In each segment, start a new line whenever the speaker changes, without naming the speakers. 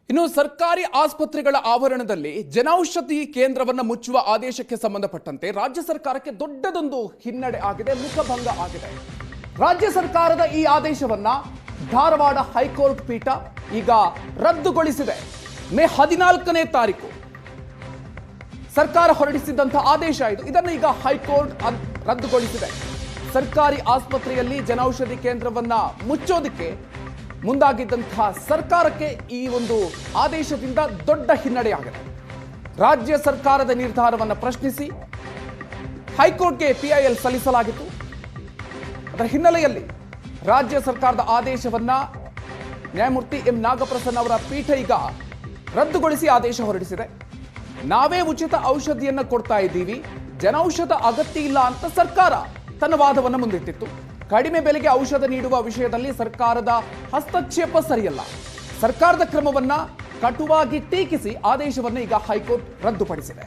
ಇನ್ನು ಸರ್ಕಾರಿ ಆಸ್ಪತ್ರೆಗಳ ಆವರಣದಲ್ಲಿ ಜನೌಷಧಿ ಕೇಂದ್ರವನ್ನು ಮುಚ್ಚುವ ಆದೇಶಕ್ಕೆ ಸಂಬಂಧಪಟ್ಟಂತೆ ರಾಜ್ಯ ಸರ್ಕಾರಕ್ಕೆ ದೊಡ್ಡದೊಂದು ಹಿನ್ನಡೆ ಆಗಿದೆ, ಮುಖಭಂಗ ಆಗಿದೆ. ರಾಜ್ಯ ಸರ್ಕಾರದ ಈ ಆದೇಶವನ್ನ ಧಾರವಾಡ ಹೈಕೋರ್ಟ್ ಪೀಠ ಈಗ ರದ್ದುಗೊಳಿಸಿದೆ. ಮೇ 14ನೇ ತಾರೀಕು ಸರ್ಕಾರ ಹೊರಡಿಸಿದಂತಹ ಆದೇಶ ಇದು. ಇದನ್ನು ಈಗ ಹೈಕೋರ್ಟ್ ರದ್ದುಗೊಳಿಸಿದೆ. ಸರ್ಕಾರಿ ಆಸ್ಪತ್ರೆಯಲ್ಲಿ ಜನೌಷಧಿ ಕೇಂದ್ರವನ್ನ ಮುಚ್ಚೋದಕ್ಕೆ ಮುಂದಾಗಿದ್ದಂತಹ ಸರ್ಕಾರಕ್ಕೆ ಈ ಒಂದು ಆದೇಶದಿಂದ ದೊಡ್ಡ ಹಿನ್ನಡೆಯಾಗಿದೆ. ರಾಜ್ಯ ಸರ್ಕಾರದ ನಿರ್ಧಾರವನ್ನು ಪ್ರಶ್ನಿಸಿ ಹೈಕೋರ್ಟ್ಗೆ ಪಿಐಎಲ್ ಸಲ್ಲಿಸಲಾಗಿತ್ತು. ಅದರ ಹಿನ್ನೆಲೆಯಲ್ಲಿ ರಾಜ್ಯ ಸರ್ಕಾರದ ಆದೇಶವನ್ನ ನ್ಯಾಯಮೂರ್ತಿ ಎಂ ನಾಗಪ್ರಸನ್ನ ಅವರ ಪೀಠ ಈಗ ರದ್ದುಗೊಳಿಸಿ ಆದೇಶ ಹೊರಡಿಸಿದೆ. ನಾವೇ ಉಚಿತ ಔಷಧಿಯನ್ನ ಕೊಡ್ತಾ ಇದ್ದೀವಿ, ಜನೌಷಧ ಅಗತ್ಯ ಇಲ್ಲ ಅಂತ ಸರ್ಕಾರ ತನ್ನ ವಾದವನ್ನು ಮುಂದಿಟ್ಟಿತ್ತು. ಕಡಿಮೆ ಬೆಲೆಗೆ ಔಷಧ ನೀಡುವ ವಿಷಯದಲ್ಲಿ ಸರ್ಕಾರದ ಹಸ್ತಕ್ಷೇಪ ಸರಿಯಲ್ಲ. ಸರ್ಕಾರದ ಕ್ರಮವನ್ನ ಕಟುವಾಗಿ ಟೀಕಿಸಿ ಆದೇಶವನ್ನು ಈಗ ಹೈಕೋರ್ಟ್ ರದ್ದುಪಡಿಸಿದೆ.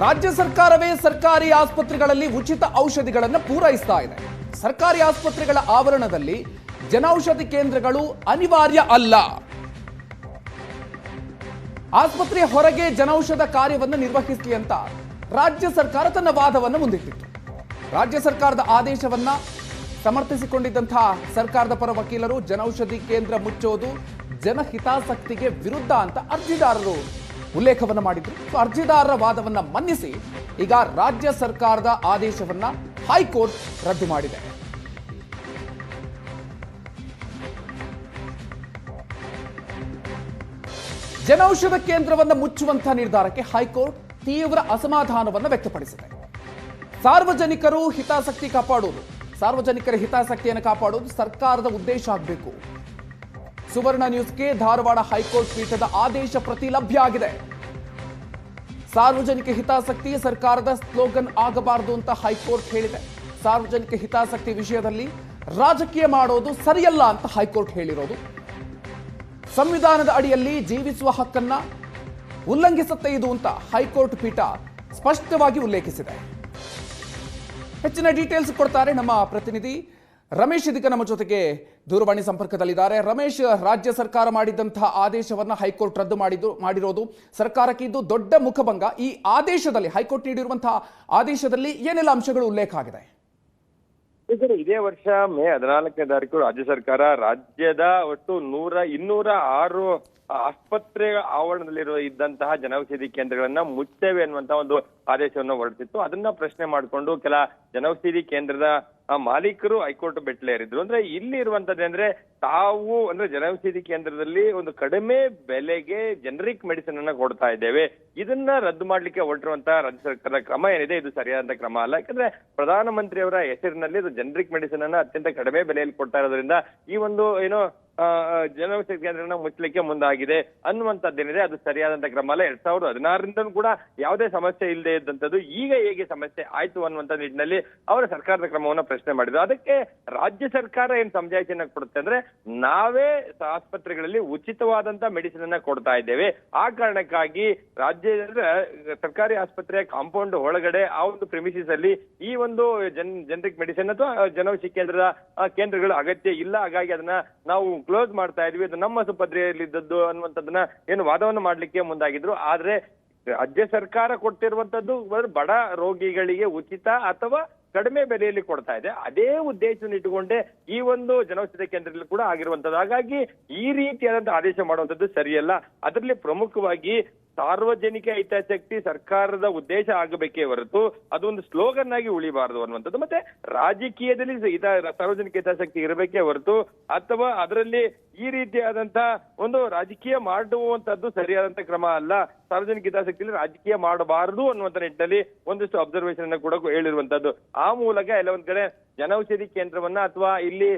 ರಾಜ್ಯ ಸರ್ಕಾರವೇ ಸರ್ಕಾರಿ ಆಸ್ಪತ್ರೆಗಳಲ್ಲಿ ಉಚಿತ ಔಷಧಿಗಳನ್ನು ಪೂರೈಸ್ತಾ ಇದೆ. ಸರ್ಕಾರಿ ಆಸ್ಪತ್ರೆಗಳ ಆವರಣದಲ್ಲಿ ಜನೌಷಧಿ ಕೇಂದ್ರಗಳು ಅನಿವಾರ್ಯ ಅಲ್ಲ. ಆಸ್ಪತ್ರೆಯ ಹೊರಗೆ ಜನೌಷಧ ಕಾರ್ಯವನ್ನು ನಿರ್ವಹಿಸಲಿ ಅಂತ ರಾಜ್ಯ ಸರ್ಕಾರ ತನ್ನ ವಾದವನ್ನು ಮುಂದಿಟ್ಟಿತ್ತು. ರಾಜ್ಯ ಸರ್ಕಾರದ ಆದೇಶವನ್ನ ಸಮರ್ಥಿಸಿಕೊಂಡಿದ್ದಂತಹ ಸರ್ಕಾರದ ಪರ ವಕೀಲರು ಜನೌಷಧಿ ಕೇಂದ್ರ ಮುಚ್ಚೋದು ಜನಹಿತಾಸಕ್ತಿಗೆ ವಿರುದ್ಧ ಅಂತ ಅರ್ಜಿದಾರರು ಉಲ್ಲೇಖವನ್ನು ಮಾಡಿದ್ರು. ಅರ್ಜಿದಾರರ ವಾದವನ್ನ ಮನ್ನಿಸಿ ಈಗ ರಾಜ್ಯ ಸರ್ಕಾರದ ಆದೇಶವನ್ನ ಹೈಕೋರ್ಟ್ ರದ್ದು ಮಾಡಿದೆ. ಜನೌಷಧ ಕೇಂದ್ರವನ್ನು ಮುಚ್ಚುವಂತಹ ನಿರ್ಧಾರಕ್ಕೆ ಹೈಕೋರ್ಟ್ ತೀವ್ರ ಅಸಮಾಧಾನವನ್ನು ವ್ಯಕ್ತಪಡಿಸಿದೆ. ಸಾರ್ವಜನಿಕರ ಹಿತಾಸಕ್ತಿಯನ್ನು ಕಾಪಾಡುವುದು ಸರ್ಕಾರದ ಉದ್ದೇಶ ಆಗಬೇಕು. ಸುವರ್ಣ ನ್ಯೂಸ್ಗೆ ಧಾರವಾಡ ಹೈಕೋರ್ಟ್ ಪೀಠದ ಆದೇಶ ಪ್ರತಿ ಲಭ್ಯ ಆಗಿದೆ. ಸಾರ್ವಜನಿಕ ಹಿತಾಸಕ್ತಿ ಸರ್ಕಾರದ ಸ್ಲೋಗನ್ ಆಗಬಾರದು ಅಂತ ಹೈಕೋರ್ಟ್ ಹೇಳಿದೆ. ಸಾರ್ವಜನಿಕ ಹಿತಾಸಕ್ತಿ ವಿಷಯದಲ್ಲಿ ರಾಜಕೀಯ ಮಾಡೋದು ಸರಿಯಲ್ಲ ಅಂತ ಹೈಕೋರ್ಟ್ ಹೇಳಿರೋದು. ಸಂವಿಧಾನದ ಅಡಿಯಲ್ಲಿ ಜೀವಿಸುವ ಹಕ್ಕನ್ನ ಉಲ್ಲಂಘಿಸುತ್ತೆ ಇದು ಅಂತ ಹೈಕೋರ್ಟ್ ಪೀಠ ಸ್ಪಷ್ಟವಾಗಿ ಉಲ್ಲೇಖಿಸಿದೆ. ಹೆಚ್ಚಿನ ಡೀಟೇಲ್ಸ್ ಕೊಡ್ತಾರೆ ನಮ್ಮ ಪ್ರತಿನಿಧಿ ರಮೇಶ್. ಇದೀಗ ನಮ್ಮ ಜೊತೆಗೆ ದೂರವಾಣಿ ಸಂಪರ್ಕದಲ್ಲಿದ್ದಾರೆ. ರಮೇಶ್, ರಾಜ್ಯ ಸರ್ಕಾರ ಮಾಡಿದಂತಹ ಆದೇಶವನ್ನ ಹೈಕೋರ್ಟ್ ರದ್ದು ಮಾಡಿರೋದು ಸರ್ಕಾರಕ್ಕೆ ಇದು ದೊಡ್ಡ ಮುಖಭಂಗ. ಈ ಆದೇಶದಲ್ಲಿ ಹೈಕೋರ್ಟ್ ನೀಡಿರುವಂತಹ ಆದೇಶದಲ್ಲಿ ಏನೆಲ್ಲ ಅಂಶಗಳು ಉಲ್ಲೇಖ ಆಗಿದೆ?
ಇದೇ ವರ್ಷ ಮೇ 14ನೇ ತಾರೀಕು ರಾಜ್ಯ ಸರ್ಕಾರ ರಾಜ್ಯದ ಒಟ್ಟು 206 ಆಸ್ಪತ್ರೆ ಆವರಣದಲ್ಲಿರುವ ಇದ್ದಂತಹ ಜನೌಷಧಿ ಕೇಂದ್ರಗಳನ್ನ ಮುಚ್ಚೇವೆ ಅನ್ನುವಂತಹ ಒಂದು ಆದೇಶವನ್ನು ಹೊರಡಿಸಿತ್ತು. ಅದನ್ನ ಪ್ರಶ್ನೆ ಮಾಡಿಕೊಂಡು ಕೆಲ ಜನೌಷಧಿ ಕೇಂದ್ರದ ಮಾಲೀಕರು ಹೈಕೋರ್ಟ್ ಮೆಟ್ಟಿಲೇರಿದ್ರು. ಅಂದ್ರೆ ಇಲ್ಲಿ ಇರುವಂತದ್ದು ಅಂದ್ರೆ ತಾವು ಅಂದ್ರೆ ಜನೌಷಧಿ ಕೇಂದ್ರದಲ್ಲಿ ಒಂದು ಕಡಿಮೆ ಬೆಲೆಗೆ ಜನರಿಕ್ ಮೆಡಿಸಿನ್ ಅನ್ನ ಕೊಡ್ತಾ ಇದ್ದೇವೆ, ಇದನ್ನ ರದ್ದು ಮಾಡ್ಲಿಕ್ಕೆ ಹೊರಟಿರುವಂತಹ ರಾಜ್ಯ ಸರ್ಕಾರದ ಕ್ರಮ ಏನಿದೆ ಇದು ಸರಿಯಾದ ಕ್ರಮ ಅಲ್ಲ. ಯಾಕಂದ್ರೆ ಪ್ರಧಾನಮಂತ್ರಿಯವರ ಹೆಸರಿನಲ್ಲಿ ಇದು ಜನರಿಕ್ ಮೆಡಿಸಿನ್ ಅನ್ನ ಅತ್ಯಂತ ಕಡಿಮೆ ಬೆಲೆಯಲ್ಲಿ ಕೊಡ್ತಾ ಇರೋದ್ರಿಂದ ಈ ಒಂದು ಏನೋ ಜನೌಷಧಿ ಕೇಂದ್ರನ ಮುಚ್ಚಲಿಕ್ಕೆ ಮುಂದಾಗಿದೆ ಅನ್ನುವಂಥದ್ದೇನಿದೆ ಅದು ಸರಿಯಾದಂತ ಕ್ರಮ ಅಲ್ಲ. 2016ರಿಂದಲೂ ಕೂಡ ಯಾವುದೇ ಸಮಸ್ಯೆ ಇಲ್ಲದೆ ಇದ್ದಂಥದ್ದು ಈಗ ಹೇಗೆ ಸಮಸ್ಯೆ ಆಯ್ತು ಅನ್ನುವಂಥ ನಿಟ್ಟಿನಲ್ಲಿ ಅವರ ಸರ್ಕಾರದ ಕ್ರಮವನ್ನು ಪ್ರಶ್ನೆ ಮಾಡಿದ್ರು. ಅದಕ್ಕೆ ರಾಜ್ಯ ಸರ್ಕಾರ ಏನ್ ಸಮಜಾಯಿತಿಯನ್ನ ಕೊಡುತ್ತೆ ಅಂದ್ರೆ ನಾವೇ ಆಸ್ಪತ್ರೆಗಳಲ್ಲಿ ಉಚಿತವಾದಂತ ಮೆಡಿಸಿನ್ ಅನ್ನ ಕೊಡ್ತಾ ಇದ್ದೇವೆ, ಆ ಕಾರಣಕ್ಕಾಗಿ ರಾಜ್ಯ ಸರ್ಕಾರಿ ಆಸ್ಪತ್ರೆಯ ಕಾಂಪೌಂಡ್ ಒಳಗಡೆ ಆ ಒಂದು ಪ್ರಿಮಿಸಿಸ್ ಅಲ್ಲಿ ಈ ಒಂದು ಜನರಿಕ್ ಮೆಡಿಸಿನ್ ಅಥವಾ ಜನೌಷಧಿ ಕೇಂದ್ರಗಳು ಅಗತ್ಯ ಇಲ್ಲ, ಹಾಗಾಗಿ ಅದನ್ನ ನಾವು ಕ್ಲೋಸ್ ಮಾಡ್ತಾ ಇದ್ವಿ, ಅದು ನಮ್ಮ ಸುಪದ್ರೆಯಲ್ಲಿದ್ದದ್ದು ಅನ್ನುವಂಥದ್ದನ್ನ ಏನು ವಾದವನ್ನು ಮಾಡ್ಲಿಕ್ಕೆ ಮುಂದಾಗಿದ್ರು. ಆದ್ರೆ ರಾಜ್ಯ ಸರ್ಕಾರ ಕೊಟ್ಟಿರುವಂತದ್ದು ಬಡ ರೋಗಿಗಳಿಗೆ ಉಚಿತ ಅಥವಾ ಕಡಿಮೆ ಬೆಲೆಯಲ್ಲಿ ಕೊಡ್ತಾ ಇದೆ. ಅದೇ ಉದ್ದೇಶವನ್ನು ಇಟ್ಟುಕೊಂಡೇ ಈ ಒಂದು ಜನೌಷಧಿ ಕೇಂದ್ರದಲ್ಲಿ ಕೂಡ ಆಗಿರುವಂತದ್ದು. ಹಾಗಾಗಿ ಈ ರೀತಿಯಾದಂತಹ ಆದೇಶ ಮಾಡುವಂತದ್ದು ಸರಿಯಲ್ಲ. ಅದರಲ್ಲಿ ಪ್ರಮುಖವಾಗಿ ಸಾರ್ವಜನಿಕ ಹಿತಾಸಕ್ತಿ ಸರ್ಕಾರದ ಉದ್ದೇಶ ಆಗಬೇಕೇ ಹೊರತು ಅದೊಂದು ಸ್ಲೋಗನ್ ಆಗಿ ಉಳಿಬಾರದು ಅನ್ನುವಂಥದ್ದು. ಮತ್ತೆ ರಾಜಕೀಯದಲ್ಲಿ ಸಾರ್ವಜನಿಕ ಹಿತಾಸಕ್ತಿ ಇರಬೇಕೇ ಹೊರತು ಅಥವಾ ಅದರಲ್ಲಿ ಈ ರೀತಿಯಾದಂತಹ ಒಂದು ರಾಜಕೀಯ ಮಾಡುವಂತದ್ದು ಸರಿಯಾದಂತ ಕ್ರಮ ಅಲ್ಲ. ಸಾರ್ವಜನಿಕ ಹಿತಾಸಕ್ತಿಯಲ್ಲಿ ರಾಜಕೀಯ ಮಾಡಬಾರದು ಅನ್ನುವಂಥ ನಿಟ್ಟಿನಲ್ಲಿ ಒಂದಿಷ್ಟು ಅಬ್ಸರ್ವೇಷನ್ ಅನ್ನ ಕೂಡ ಹೇಳಿರುವಂತದ್ದು. ಆ ಮೂಲಕ ಎಲ್ಲ ಒಂದ್ ಕಡೆ ಜನೌಷಧಿ ಕೇಂದ್ರವನ್ನ ಅಥವಾ ಇಲ್ಲಿ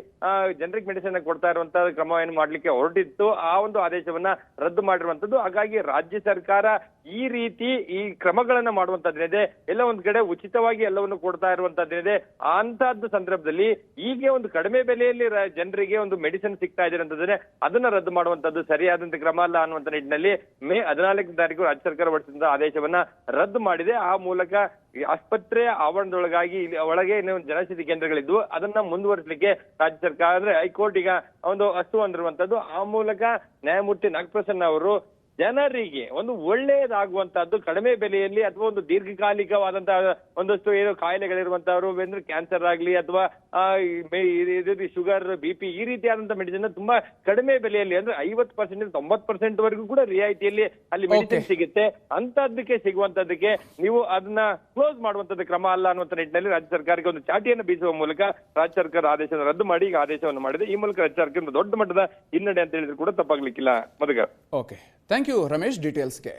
ಜನರಿಕ್ ಮೆಡಿಸಿನ್ ಕೊಡ್ತಾ ಇರುವಂತಹ ಕ್ರಮವನ್ನು ಮಾಡ್ಲಿಕ್ಕೆ ಹೊರಟಿತ್ತು, ಆ ಒಂದು ಆದೇಶವನ್ನ ರದ್ದು ಮಾಡಿರುವಂತದ್ದು. ಹಾಗಾಗಿ ರಾಜ್ಯ ಸರ್ಕಾರ ಈ ರೀತಿ ಈ ಕ್ರಮಗಳನ್ನ ಮಾಡುವಂತದ್ದೇನಿದೆ, ಎಲ್ಲ ಒಂದ್ ಕಡೆ ಉಚಿತವಾಗಿ ಎಲ್ಲವನ್ನು ಕೊಡ್ತಾ ಇರುವಂತದ್ದೇನಿದೆ, ಅಂತಹದ್ದು ಸಂದರ್ಭದಲ್ಲಿ ಈಗ ಒಂದು ಕಡಿಮೆ ಬೆಲೆಯಲ್ಲಿ ಜನರಿಗೆ ಒಂದು ಮೆಡಿಸಿನ್ ಸಿಗ್ತಾ ಇದೆ ಅಂತಂದ್ರೆ ಅದನ್ನ ರದ್ದು ಮಾಡುವಂತದ್ದು ಸರಿಯಾದಂತ ಕ್ರಮ ಅಲ್ಲ ಅನ್ನುವಂತ ನಿಟ್ಟಿನಲ್ಲಿ ಮೇ 14ನೇ ತಾರೀಕು ರಾಜ್ಯ ಸರ್ಕಾರ ಹೊರಡಿಸಿದ ಆದೇಶವನ್ನ ರದ್ದು ಮಾಡಿದೆ. ಆ ಮೂಲಕ ಈ ಆಸ್ಪತ್ರೆಯ ಆವರಣದೊಳಗಾಗಿ ಇಲ್ಲಿ ಒಳಗೆ ಜನೌಷಧಿ ಕೇಂದ್ರಗಳಿದ್ವು, ಅದನ್ನ ಮುಂದುವರಿಸಲಿಕ್ಕೆ ರಾಜ್ಯ ಸರ್ಕಾರ ಅಂದ್ರೆ ಹೈಕೋರ್ಟ್ ಈಗ ಒಂದು ಅಸ್ತು ಅಂದಿರುವಂತದ್ದು. ಆ ಮೂಲಕ ನ್ಯಾಯಮೂರ್ತಿ ನಾಗಪ್ರಸನ್ನ ಅವರು ಜನರಿಗೆ ಒಂದು ಒಳ್ಳೆಯದಾಗುವಂತಹದ್ದು ಕಡಿಮೆ ಬೆಲೆಯಲ್ಲಿ ಅಥವಾ ಒಂದು ದೀರ್ಘಕಾಲಿಕವಾದಂತಹ ಒಂದಷ್ಟು ಏನು ಕಾಯಿಲೆಗಳಿರುವಂತಹವರು ಅಂದ್ರೆ ಕ್ಯಾನ್ಸರ್ ಆಗ್ಲಿ ಅಥವಾ ಶುಗರ್, BP ಈ ರೀತಿಯಾದಂತಹ ಮೆಡಿಸಿನ್ ತುಂಬಾ ಕಡಿಮೆ ಬೆಲೆಯಲ್ಲಿ ಅಂದ್ರೆ 50% 90% ವರೆಗೂ ಕೂಡ ರಿಯಾಯಿತಿಯಲ್ಲಿ ಅಲ್ಲಿ ಮೆಡಿಸಿನ್ ಸಿಗುತ್ತೆ. ಅಂತಹದ್ದಕ್ಕೆ ಸಿಗುವಂತದ್ದಕ್ಕೆ ನೀವು ಅದನ್ನ ಕ್ಲೋಸ್ ಮಾಡುವಂತದ್ದು ಕ್ರಮ ಅಲ್ಲ ಅನ್ನುವಂತ ನಿಟ್ಟಿನಲ್ಲಿ ರಾಜ್ಯ ಸರ್ಕಾರಕ್ಕೆ ಒಂದು ಚಾಟಿಯನ್ನು ಬೀಸುವ ಮೂಲಕ ರಾಜ್ಯ ಸರ್ಕಾರ ಆದೇಶವನ್ನು ರದ್ದು ಮಾಡಿ ಈಗ ಆದೇಶವನ್ನು ಮಾಡಿದೆ. ಈ ಮೂಲಕ ರಾಜ್ಯ ಸರ್ಕಾರ ಒಂದು ದೊಡ್ಡ ಮಟ್ಟದ ಹಿನ್ನಡೆ ಅಂತ ಹೇಳಿದ್ರು ಕೂಡ ತಪ್ಪಾಗ್ಲಿಕ್ಕಿಲ್ಲ. Madhukar.
Okay, thank you Ramesh ಡೀಟೇಲ್ಸ್ಗೆ.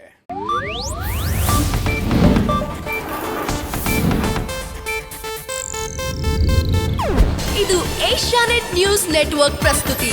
ಇದು ಏಷ್ಯಾನೆಟ್ ನ್ಯೂಸ್ ನೆಟ್ವರ್ಕ್ ಪ್ರಸ್ತುತಿ.